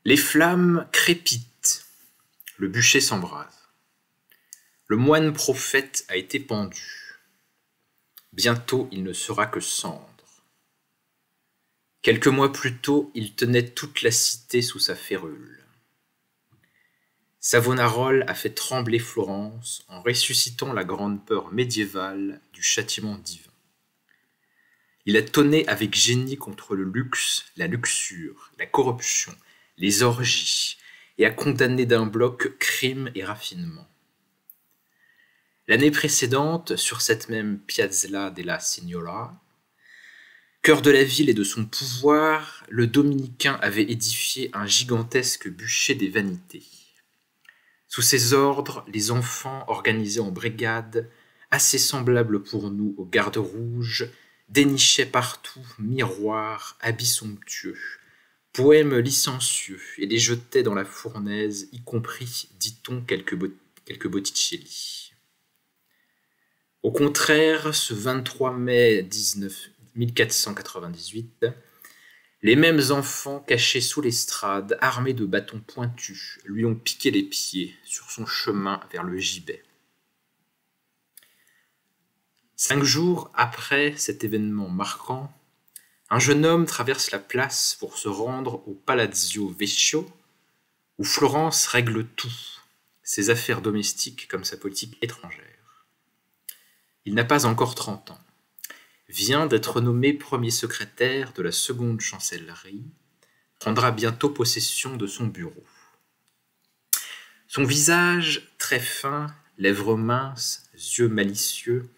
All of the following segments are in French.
Les flammes crépitent, le bûcher s'embrase. Le moine prophète a été pendu. Bientôt il ne sera que cendre. Quelques mois plus tôt, il tenait toute la cité sous sa férule. Savonarole a fait trembler Florence en ressuscitant la grande peur médiévale du châtiment divin. Il a tonné avec génie contre le luxe, la luxure, la corruption, les orgies, et a condamné d'un bloc crime et raffinement. L'année précédente, sur cette même Piazza della Signoria, cœur de la ville et de son pouvoir, le dominicain avait édifié un gigantesque bûcher des vanités. Sous ses ordres, les enfants, organisés en brigades, assez semblables pour nous aux gardes rouges, dénichaient partout miroirs, habits somptueux, poèmes licencieux, et les jetaient dans la fournaise, y compris, dit-on, quelques Botticelli. Au contraire, ce 23 mai 1498, les mêmes enfants cachés sous l'estrade, armés de bâtons pointus, lui ont piqué les pieds sur son chemin vers le gibet. 5 jours après cet événement marquant, un jeune homme traverse la place pour se rendre au Palazzo Vecchio, où Florence règle tout, ses affaires domestiques comme sa politique étrangère. Il n'a pas encore 30 ans. Vient d'être nommé premier secrétaire de la seconde chancellerie, prendra bientôt possession de son bureau. Son visage très fin, lèvres minces, yeux malicieux,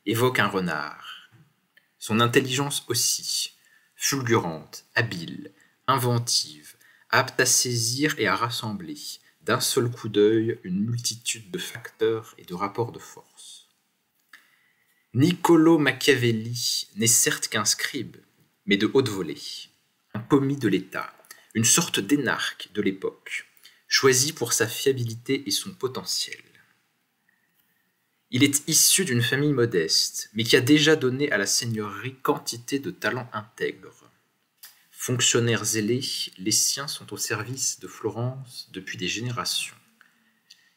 évoque un renard. Son intelligence aussi, fulgurante, habile, inventive, apte à saisir et à rassembler, d'un seul coup d'œil, une multitude de facteurs et de rapports de force. Niccolò Machiavelli n'est certes qu'un scribe, mais de haute volée, un commis de l'État, une sorte d'énarque de l'époque, choisi pour sa fiabilité et son potentiel. Il est issu d'une famille modeste, mais qui a déjà donné à la seigneurie quantité de talents intègres. Fonctionnaires zélés, les siens sont au service de Florence depuis des générations.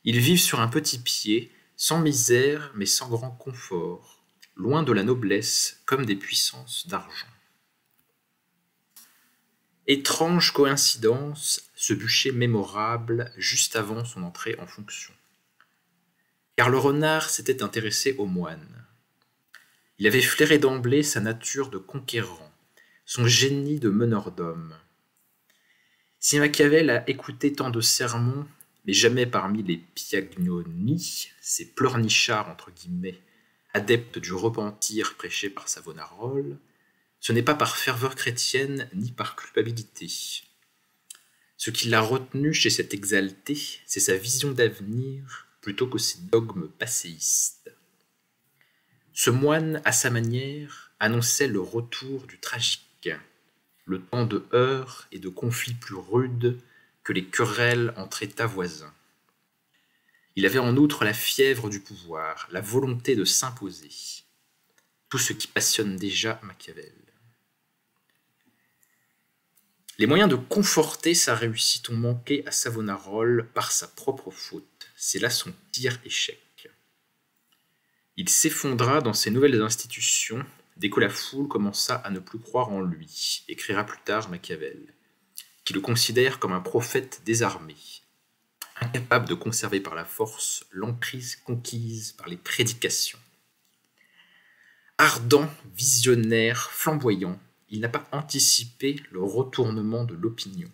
Ils vivent sur un petit pied, sans misère mais sans grand confort, loin de la noblesse comme des puissances d'argent. Étrange coïncidence, ce bûcher mémorable juste avant son entrée en fonction. Car le renard s'était intéressé aux moines. Il avait flairé d'emblée sa nature de conquérant, son génie de meneur d'hommes. Si Machiavel a écouté tant de sermons, mais jamais parmi les Piagnoni, ces pleurnichards entre guillemets, adeptes du repentir prêché par Savonarole, ce n'est pas par ferveur chrétienne ni par culpabilité. Ce qui l'a retenu chez cet exalté, c'est sa vision d'avenir plutôt que ses dogmes passéistes. Ce moine, à sa manière, annonçait le retour du tragique, le temps de heurts et de conflits plus rudes que les querelles entre États voisins. Il avait en outre la fièvre du pouvoir, la volonté de s'imposer, tout ce qui passionne déjà Machiavel. Les moyens de conforter sa réussite ont manqué à Savonarole par sa propre faute. C'est là son pire échec. Il s'effondra dans ses nouvelles institutions dès que la foule commença à ne plus croire en lui, écrira plus tard Machiavel, qui le considère comme un prophète désarmé, incapable de conserver par la force l'emprise conquise par les prédications. Ardent, visionnaire, flamboyant, il n'a pas anticipé le retournement de l'opinion,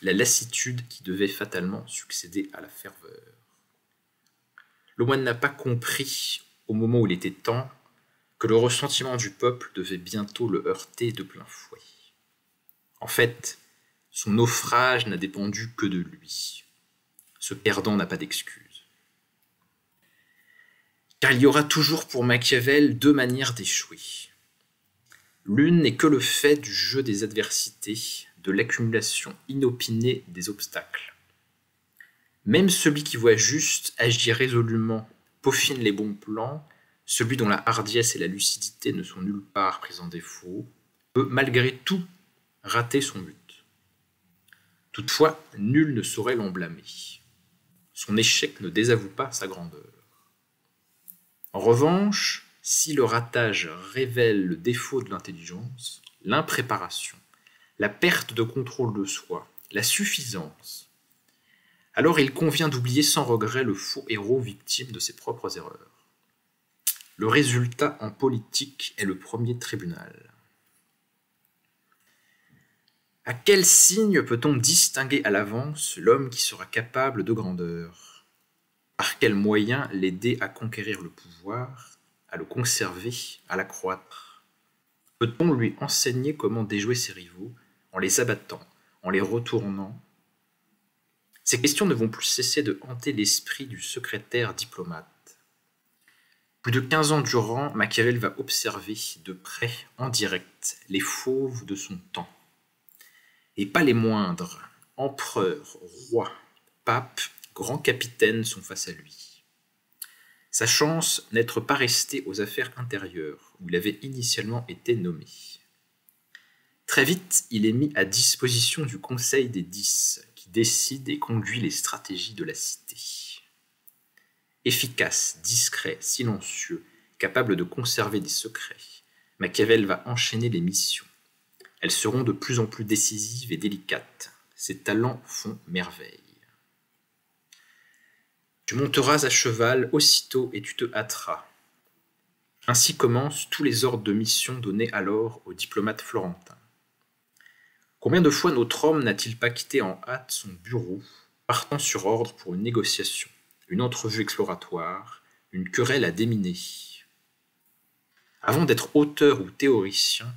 la lassitude qui devait fatalement succéder à la ferveur. Le moine n'a pas compris, au moment où il était temps, que le ressentiment du peuple devait bientôt le heurter de plein fouet. En fait, son naufrage n'a dépendu que de lui. Ce perdant n'a pas d'excuse. Car il y aura toujours pour Machiavel 2 manières d'échouer. L'une n'est que le fait du jeu des adversités, de l'accumulation inopinée des obstacles. Même celui qui voit juste, agit résolument, peaufine les bons plans, celui dont la hardiesse et la lucidité ne sont nulle part prises en défaut, peut malgré tout rater son but. Toutefois, nul ne saurait l'en blâmer. Son échec ne désavoue pas sa grandeur. En revanche, si le ratage révèle le défaut de l'intelligence, l'impréparation, la perte de contrôle de soi, la suffisance, alors il convient d'oublier sans regret le faux héros victime de ses propres erreurs. Le résultat en politique est le premier tribunal. À quel signe peut-on distinguer à l'avance l'homme qui sera capable de grandeur? Par quels moyens l'aider à conquérir le pouvoir, à le conserver, à l'accroître? Peut-on lui enseigner comment déjouer ses rivaux, en les abattant, en les retournant? Ces questions ne vont plus cesser de hanter l'esprit du secrétaire diplomate. Plus de 15 ans durant, Machiavel va observer de près, en direct, les fauves de son temps. Et pas les moindres, empereurs, rois, papes, grands capitaines sont face à lui. Sa chance n'être pas resté aux affaires intérieures, où il avait initialement été nommé. Très vite, il est mis à disposition du Conseil des 10, qui décide et conduit les stratégies de la cité. Efficace, discret, silencieux, capable de conserver des secrets, Machiavel va enchaîner les missions. Elles seront de plus en plus décisives et délicates. Ses talents font merveille. Tu monteras à cheval aussitôt et tu te hâteras. Ainsi commencent tous les ordres de mission donnés alors aux diplomates florentins. Combien de fois notre homme n'a-t-il pas quitté en hâte son bureau, partant sur ordre pour une négociation, une entrevue exploratoire, une querelle à déminer? Avant d'être auteur ou théoricien,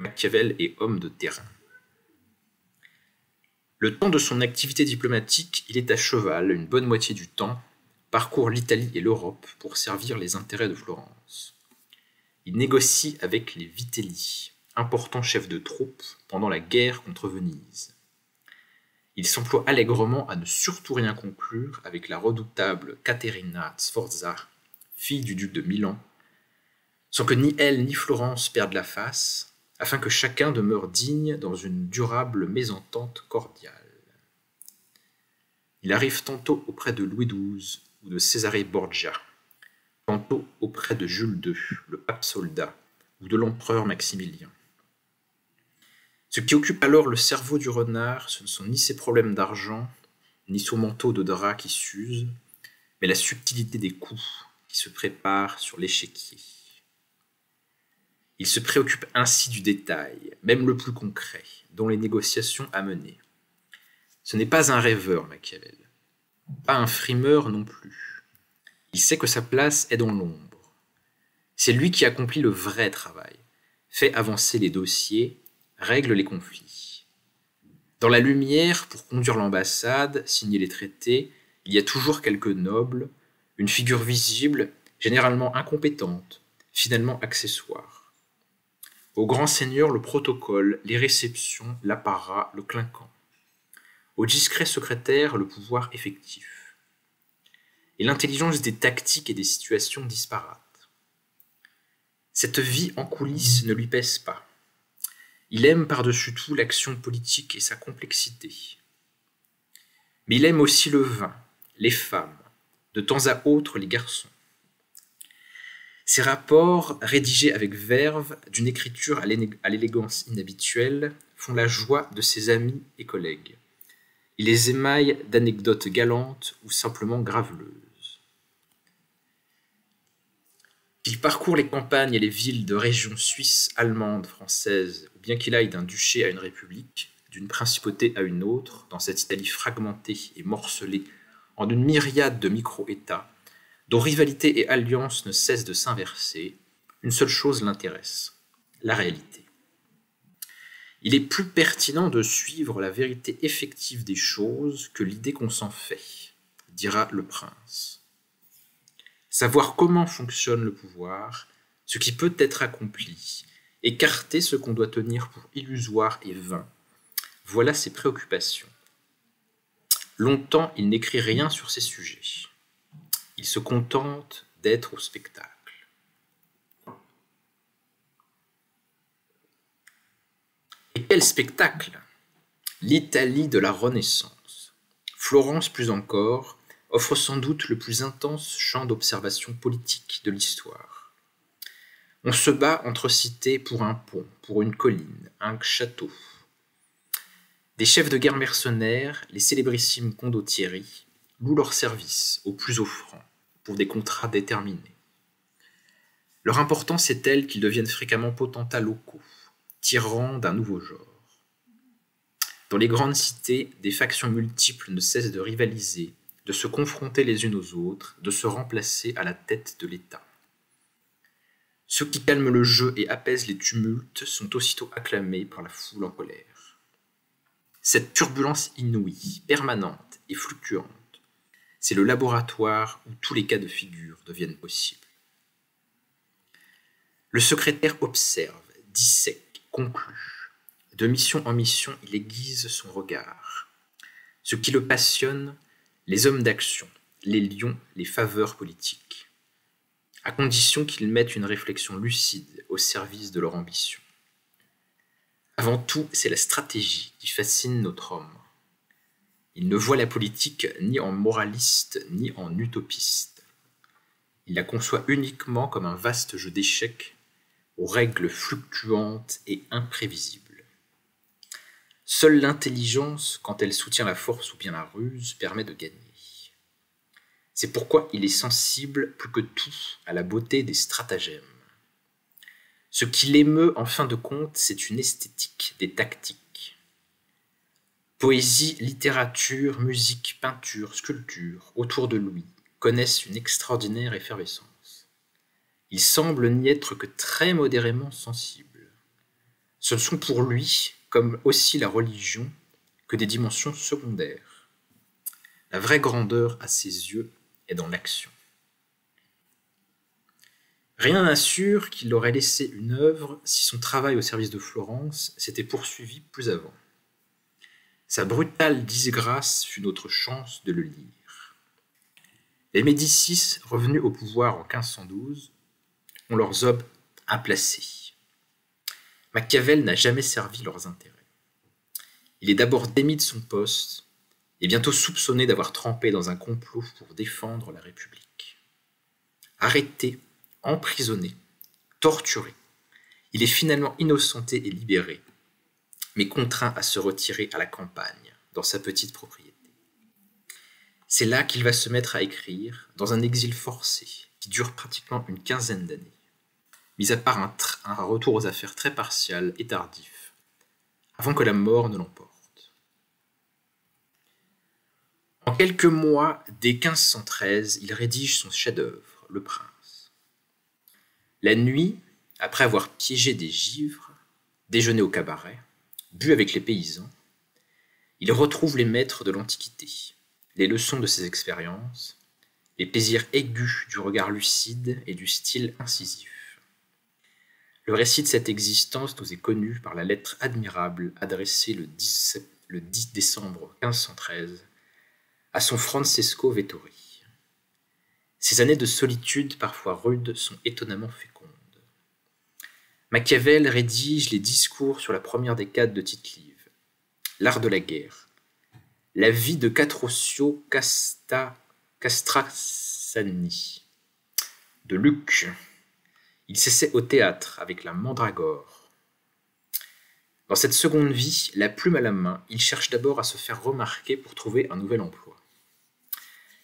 Machiavel est homme de terrain. Le temps de son activité diplomatique, il est à cheval une bonne moitié du temps, parcourt l'Italie et l'Europe pour servir les intérêts de Florence. Il négocie avec les Vitelli, importants chefs de troupes pendant la guerre contre Venise. Il s'emploie allègrement à ne surtout rien conclure avec la redoutable Caterina Sforza, fille du duc de Milan, sans que ni elle ni Florence perdent la face, afin que chacun demeure digne dans une durable mésentente cordiale. Il arrive tantôt auprès de Louis XII ou de Cesare Borgia, tantôt auprès de Jules II, le pape soldat, ou de l'empereur Maximilien. Ce qui occupe alors le cerveau du renard, ce ne sont ni ses problèmes d'argent, ni son manteau de drap qui s'use, mais la subtilité des coups qui se préparent sur l'échiquier. Il se préoccupe ainsi du détail, même le plus concret, dont les négociations à mener. Ce n'est pas un rêveur, Machiavel, pas un frimeur non plus. Il sait que sa place est dans l'ombre. C'est lui qui accomplit le vrai travail, fait avancer les dossiers, règle les conflits. Dans la lumière, pour conduire l'ambassade, signer les traités, il y a toujours quelques nobles, une figure visible, généralement incompétente, finalement accessoire. Au grand seigneur, le protocole, les réceptions, l'apparat, le clinquant. Au discret secrétaire, le pouvoir effectif. Et l'intelligence des tactiques et des situations disparates. Cette vie en coulisses ne lui pèse pas. Il aime par-dessus tout l'action politique et sa complexité. Mais il aime aussi le vin, les femmes, de temps à autre les garçons. Ces rapports, rédigés avec verve, d'une écriture à l'élégance inhabituelle, font la joie de ses amis et collègues. Il les émaille d'anecdotes galantes ou simplement graveleuses. Qu'il parcourt les campagnes et les villes de régions suisses, allemandes, françaises, ou bien qu'il aille d'un duché à une république, d'une principauté à une autre, dans cette Italie fragmentée et morcelée en une myriade de micro-États, dont rivalité et alliance ne cessent de s'inverser, une seule chose l'intéresse, la réalité. Il est plus pertinent de suivre la vérité effective des choses que l'idée qu'on s'en fait, dira le prince. Savoir comment fonctionne le pouvoir, ce qui peut être accompli, écarter ce qu'on doit tenir pour illusoire et vain, voilà ses préoccupations. Longtemps, il n'écrit rien sur ces sujets. Il se contente d'être au spectacle. Et quel spectacle! L'Italie de la Renaissance. Florence plus encore, offre sans doute le plus intense champ d'observation politique de l'histoire. On se bat entre cités pour un pont, pour une colline, un château. Des chefs de guerre mercenaires, les célébrissimes condottieri, louent leurs services aux plus offrants, pour des contrats déterminés. Leur importance est telle qu'ils deviennent fréquemment potentats locaux, tyrans d'un nouveau genre. Dans les grandes cités, des factions multiples ne cessent de rivaliser, de se confronter les unes aux autres, de se remplacer à la tête de l'État. Ceux qui calment le jeu et apaisent les tumultes sont aussitôt acclamés par la foule en colère. Cette turbulence inouïe, permanente et fluctuante, c'est le laboratoire où tous les cas de figure deviennent possibles. Le secrétaire observe, dissèque, conclut. De mission en mission, il aiguise son regard. Ce qui le passionne, les hommes d'action, les lions, les faveurs politiques, à condition qu'ils mettent une réflexion lucide au service de leur ambition. Avant tout, c'est la stratégie qui fascine notre homme. Il ne voit la politique ni en moraliste ni en utopiste. Il la conçoit uniquement comme un vaste jeu d'échecs aux règles fluctuantes et imprévisibles. Seule l'intelligence, quand elle soutient la force ou bien la ruse, permet de gagner. C'est pourquoi il est sensible plus que tout à la beauté des stratagèmes. Ce qui l'émeut en fin de compte, c'est une esthétique des tactiques. Poésie, littérature, musique, peinture, sculpture, autour de lui, connaissent une extraordinaire effervescence. Il semble n'y être que très modérément sensible. Ce ne sont pour lui, comme aussi la religion, que des dimensions secondaires. La vraie grandeur à ses yeux est dans l'action. Rien n'assure qu'il aurait laissé une œuvre si son travail au service de Florence s'était poursuivi plus avant. Sa brutale disgrâce fut notre chance de le lire. Les Médicis, revenus au pouvoir en 1512, ont leurs hommes à placer. Machiavel n'a jamais servi leurs intérêts. Il est d'abord démis de son poste et bientôt soupçonné d'avoir trempé dans un complot pour défendre la République. Arrêté, emprisonné, torturé, il est finalement innocenté et libéré, mais contraint à se retirer à la campagne, dans sa petite propriété. C'est là qu'il va se mettre à écrire, dans un exil forcé, qui dure pratiquement une quinzaine d'années, mis à part un retour aux affaires très partial et tardif, avant que la mort ne l'emporte. En quelques mois, dès 1513, il rédige son chef-d'œuvre, Le Prince. La nuit, après avoir piégé des givres, déjeuné au cabaret, bu avec les paysans, il retrouve les maîtres de l'Antiquité, les leçons de ses expériences, les plaisirs aigus du regard lucide et du style incisif. Le récit de cette existence nous est connu par la lettre admirable adressée le 10 décembre 1513 à son Francesco Vettori. Ces années de solitude parfois rudes sont étonnamment fécondes. Machiavel rédige les discours sur la première décade de Tite-Live, l'art de la guerre, la vie de Castrozio Castracani, de Luc. Il s'essaie au théâtre avec la Mandragore. Dans cette seconde vie, la plume à la main, il cherche d'abord à se faire remarquer pour trouver un nouvel emploi.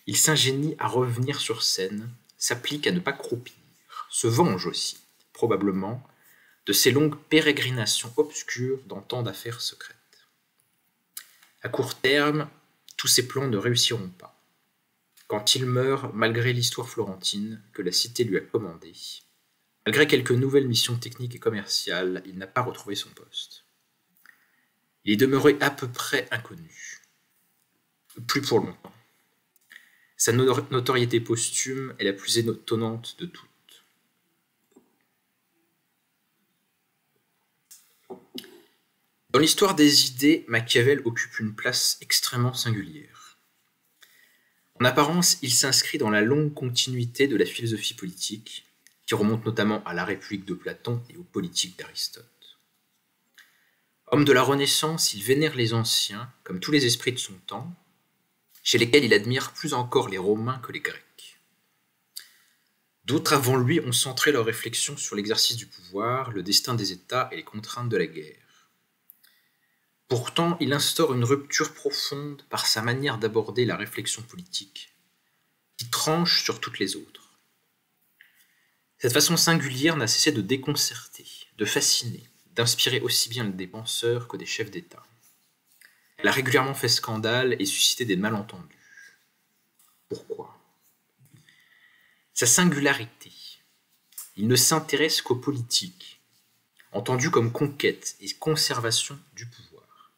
Il s'ingénie à revenir sur scène, s'applique à ne pas croupir, se venge aussi, probablement, de ses longues pérégrinations obscures dans tant d'affaires secrètes. À court terme, tous ses plans ne réussiront pas. Quand il meurt, malgré l'histoire florentine que la cité lui a commandée, malgré quelques nouvelles missions techniques et commerciales, il n'a pas retrouvé son poste. Il est demeuré à peu près inconnu. Plus pour longtemps. Sa notoriété posthume est la plus étonnante de toutes. Dans l'histoire des idées, Machiavel occupe une place extrêmement singulière. En apparence, il s'inscrit dans la longue continuité de la philosophie politique, qui remonte notamment à la République de Platon et aux politiques d'Aristote. Homme de la Renaissance, il vénère les anciens, comme tous les esprits de son temps, chez lesquels il admire plus encore les Romains que les Grecs. D'autres avant lui ont centré leurs réflexions sur l'exercice du pouvoir, le destin des États et les contraintes de la guerre. Pourtant, il instaure une rupture profonde par sa manière d'aborder la réflexion politique, qui tranche sur toutes les autres. Cette façon singulière n'a cessé de déconcerter, de fasciner, d'inspirer aussi bien des penseurs que des chefs d'État. Elle a régulièrement fait scandale et suscité des malentendus. Pourquoi ? Sa singularité. Il ne s'intéresse qu'aux politiques, entendues comme conquête et conservation du pouvoir.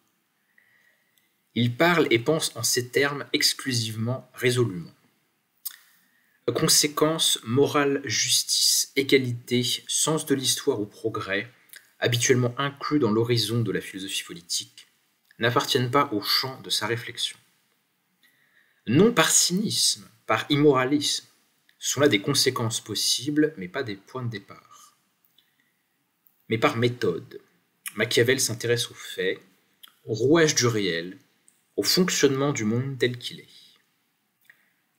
Il parle et pense en ces termes exclusivement, résolument. Conséquences, morale, justice, égalité, sens de l'histoire ou progrès, habituellement inclus dans l'horizon de la philosophie politique, n'appartiennent pas au champ de sa réflexion. Non par cynisme, par immoralisme, ce sont là des conséquences possibles, mais pas des points de départ. Mais par méthode, Machiavel s'intéresse aux faits, au rouage du réel, au fonctionnement du monde tel qu'il est.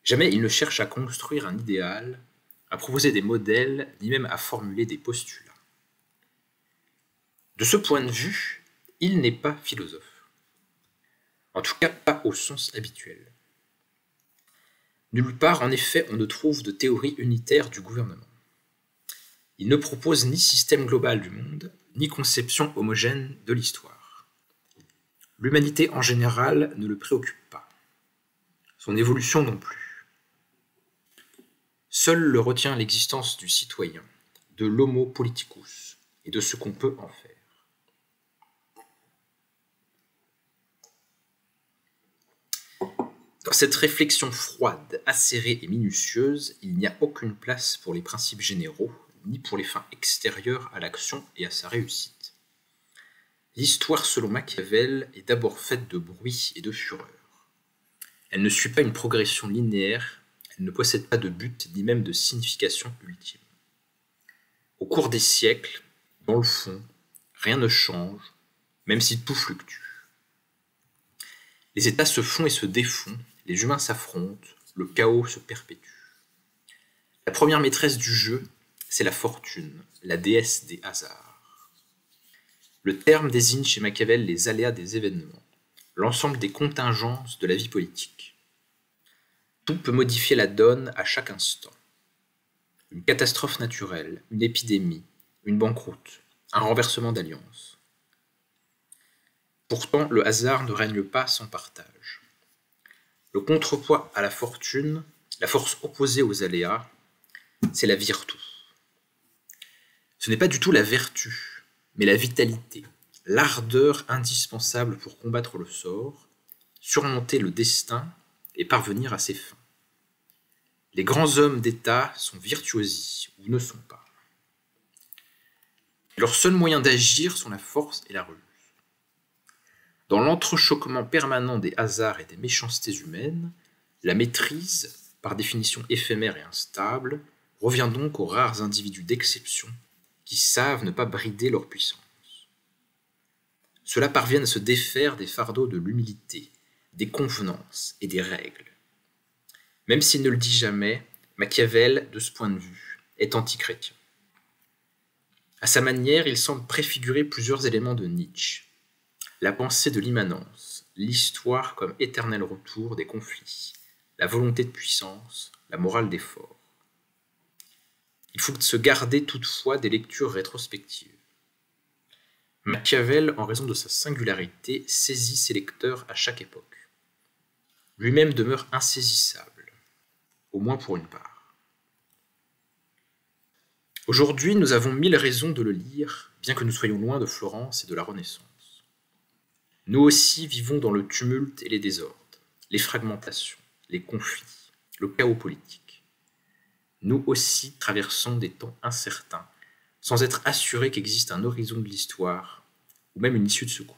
Jamais il ne cherche à construire un idéal, à proposer des modèles, ni même à formuler des postulats. De ce point de vue, il n'est pas philosophe. En tout cas, pas au sens habituel. Nulle part, en effet, on ne trouve de théorie unitaire du gouvernement. Il ne propose ni système global du monde, ni conception homogène de l'histoire. L'humanité en général ne le préoccupe pas. Son évolution non plus. Seul le retient l'existence du citoyen, de l'homo politicus, et de ce qu'on peut en faire. Dans cette réflexion froide, acérée et minutieuse, il n'y a aucune place pour les principes généraux, ni pour les fins extérieures à l'action et à sa réussite. L'histoire, selon Machiavel, est d'abord faite de bruit et de fureur. Elle ne suit pas une progression linéaire, elle ne possède pas de but ni même de signification ultime. Au cours des siècles, dans le fond, rien ne change, même si tout fluctue. Les États se font et se défont, les humains s'affrontent, le chaos se perpétue. La première maîtresse du jeu, c'est la fortune, la déesse des hasards. Le terme désigne chez Machiavel les aléas des événements, l'ensemble des contingences de la vie politique. Tout peut modifier la donne à chaque instant. Une catastrophe naturelle, une épidémie, une banqueroute, un renversement d'alliance. Pourtant, le hasard ne règne pas sans partage. Le contrepoids à la fortune, la force opposée aux aléas, c'est la virtu. Ce n'est pas du tout la vertu, mais la vitalité, l'ardeur indispensable pour combattre le sort, surmonter le destin et parvenir à ses fins. Les grands hommes d'État sont virtuosi ou ne sont pas. Leurs seuls moyens d'agir sont la force et la ruse. Dans l'entrechoquement permanent des hasards et des méchancetés humaines, la maîtrise, par définition éphémère et instable, revient donc aux rares individus d'exception qui savent ne pas brider leur puissance. Ceux-là parviennent à se défaire des fardeaux de l'humilité, des convenances et des règles. Même s'il ne le dit jamais, Machiavel, de ce point de vue, est antichrétien. À sa manière, il semble préfigurer plusieurs éléments de Nietzsche. La pensée de l'immanence, l'histoire comme éternel retour des conflits, la volonté de puissance, la morale d'effort. Il faut se garder toutefois des lectures rétrospectives. Machiavel, en raison de sa singularité, saisit ses lecteurs à chaque époque. Lui-même demeure insaisissable, au moins pour une part. Aujourd'hui, nous avons 1000 raisons de le lire, bien que nous soyons loin de Florence et de la Renaissance. Nous aussi vivons dans le tumulte et les désordres, les fragmentations, les conflits, le chaos politique. Nous aussi traversons des temps incertains, sans être assurés qu'existe un horizon de l'histoire, ou même une issue de secours.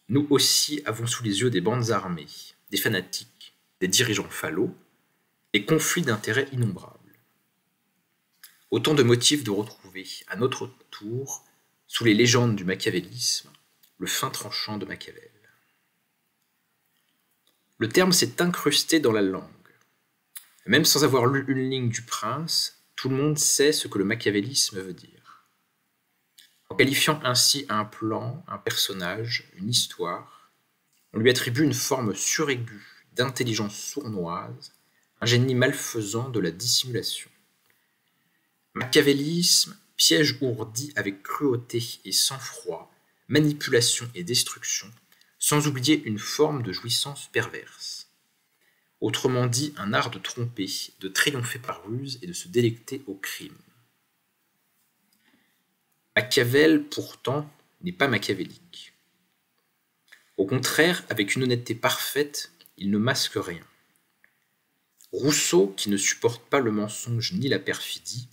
Nous aussi avons sous les yeux des bandes armées, des fanatiques, des dirigeants falots, des conflits d'intérêts innombrables. Autant de motifs de retrouver, à notre tour, sous les légendes du machiavélisme, le fin tranchant de Machiavel. Le terme s'est incrusté dans la langue. Même sans avoir lu une ligne du Prince, tout le monde sait ce que le machiavélisme veut dire. En qualifiant ainsi un plan, un personnage, une histoire, on lui attribue une forme suraiguë d'intelligence sournoise, un génie malfaisant de la dissimulation. Machiavélisme, piège ourdi avec cruauté et sang-froid, manipulation et destruction, sans oublier une forme de jouissance perverse. Autrement dit, un art de tromper, de triompher par ruse et de se délecter au crime. Machiavel, pourtant, n'est pas machiavélique. Au contraire, avec une honnêteté parfaite, il ne masque rien. Rousseau, qui ne supporte pas le mensonge ni la perfidie,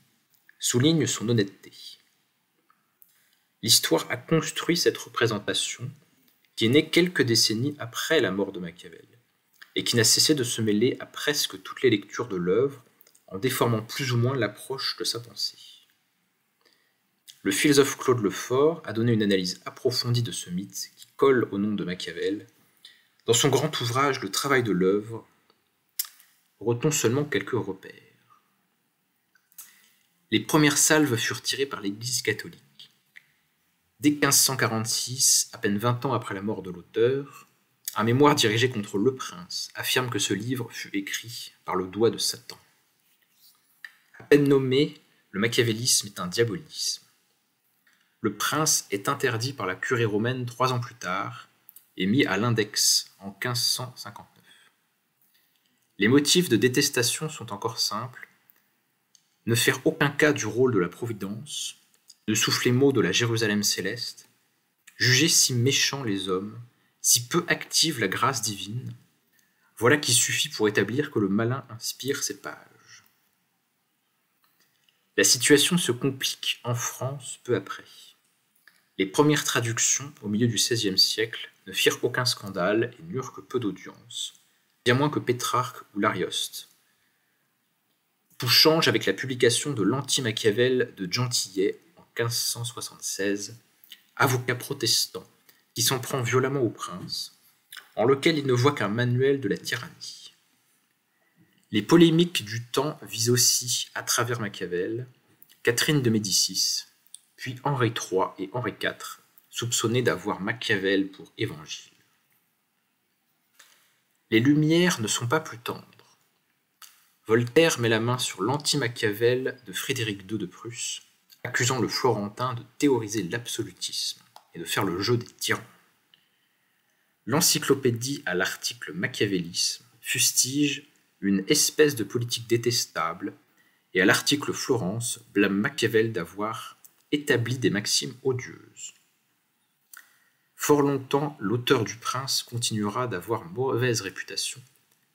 souligne son honnêteté. L'histoire a construit cette représentation, qui est née quelques décennies après la mort de Machiavel, et qui n'a cessé de se mêler à presque toutes les lectures de l'œuvre, en déformant plus ou moins l'approche de sa pensée. Le philosophe Claude Lefort a donné une analyse approfondie de ce mythe qui colle au nom de Machiavel. Dans son grand ouvrage Le travail de l'œuvre, retenons seulement quelques repères. Les premières salves furent tirées par l'Église catholique. Dès 1546, à peine 20 ans après la mort de l'auteur, un mémoire dirigé contre Le Prince affirme que ce livre fut écrit par le doigt de Satan. À peine nommé, le machiavélisme est un diabolisme. Le Prince est interdit par la curie romaine 3 ans plus tard et mis à l'index en 1559. Les motifs de détestation sont encore simples. Ne faire aucun cas du rôle de la Providence, de souffler mot de la Jérusalem céleste, juger si méchants les hommes, si peu active la grâce divine, voilà qui suffit pour établir que le malin inspire ces pages. La situation se complique en France peu après. Les premières traductions, au milieu du XVIe siècle, ne firent aucun scandale et n'eurent que peu d'audience, bien moins que Pétrarque ou l'Arioste. Tout change avec la publication de l'Anti-Machiavel de Gentillet en 1576, avocat protestant qui s'en prend violemment au prince, en lequel il ne voit qu'un manuel de la tyrannie. Les polémiques du temps visent aussi, à travers Machiavel, Catherine de Médicis, puis Henri III et Henri IV, soupçonnés d'avoir Machiavel pour évangile. Les Lumières ne sont pas plus tendres. Voltaire met la main sur l'anti-Machiavel de Frédéric II de Prusse, accusant le Florentin de théoriser l'absolutisme et de faire le jeu des tyrans. L'encyclopédie à l'article machiavélisme fustige une espèce de politique détestable et à l'article Florence blâme Machiavel d'avoir établi des maximes odieuses. Fort longtemps, l'auteur du Prince continuera d'avoir mauvaise réputation,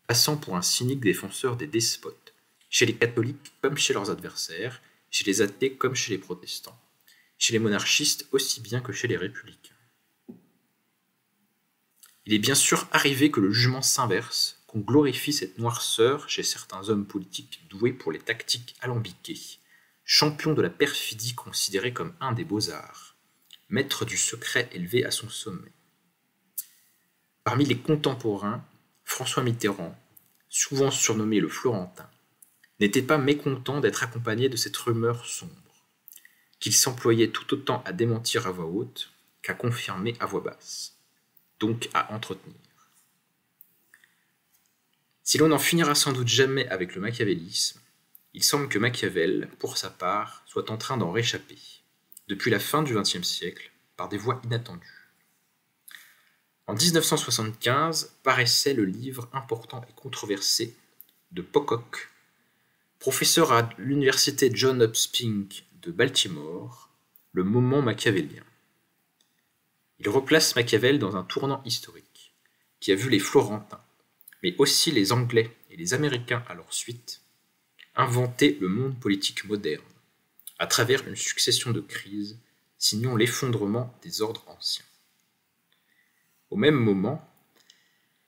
passant pour un cynique défenseur des despotes, chez les catholiques comme chez leurs adversaires, chez les athées comme chez les protestants, chez les monarchistes aussi bien que chez les républicains. Il est bien sûr arrivé que le jugement s'inverse, qu'on glorifie cette noirceur chez certains hommes politiques doués pour les tactiques alambiquées, champions de la perfidie considérés comme un des beaux-arts, maître du secret élevé à son sommet. Parmi les contemporains, François Mitterrand, souvent surnommé le Florentin, n'était pas mécontent d'être accompagné de cette rumeur sombre, qu'il s'employait tout autant à démentir à voix haute qu'à confirmer à voix basse, donc à entretenir. Si l'on n'en finira sans doute jamais avec le machiavélisme, il semble que Machiavel, pour sa part, soit en train d'en réchapper, depuis la fin du XXe siècle, par des voies inattendues. En 1975 paraissait le livre important et controversé de Pocock, professeur à l'université Johns Hopkins de Baltimore, Le moment machiavélien. Il replace Machiavel dans un tournant historique, qui a vu les Florentins, mais aussi les Anglais et les Américains à leur suite, inventer le monde politique moderne, à travers une succession de crises signant l'effondrement des ordres anciens. Au même moment,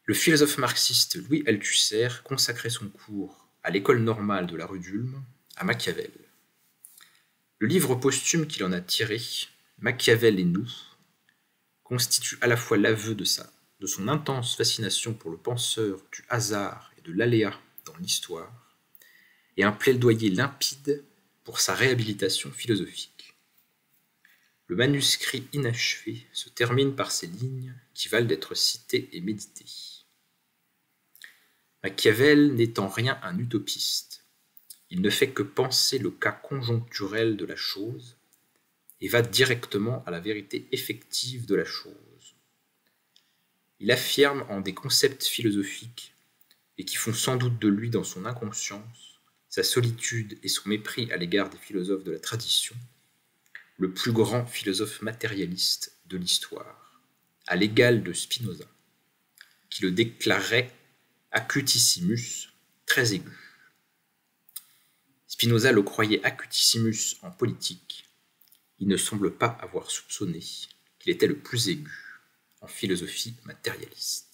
le philosophe marxiste Louis Althusser consacrait son cours à l'école normale de la rue d'Ulm à Machiavel. Le livre posthume qu'il en a tiré Machiavel et nous constitue à la fois l'aveu de son intense fascination pour le penseur du hasard et de l'aléa dans l'histoire, et un plaidoyer limpide pour sa réhabilitation philosophique. Le manuscrit inachevé se termine par ces lignes qui valent d'être citées et méditées. Machiavel n'est en rien un utopiste. Il ne fait que penser le cas conjoncturel de la chose et va directement à la vérité effective de la chose. Il affirme en des concepts philosophiques, et qui font sans doute de lui dans son inconscience, sa solitude et son mépris à l'égard des philosophes de la tradition, le plus grand philosophe matérialiste de l'histoire, à l'égal de Spinoza, qui le déclarait acutissimus, très aigu. Spinoza le croyait acutissimus en politique. Il ne semble pas avoir soupçonné qu'il était le plus aigu en philosophie matérialiste.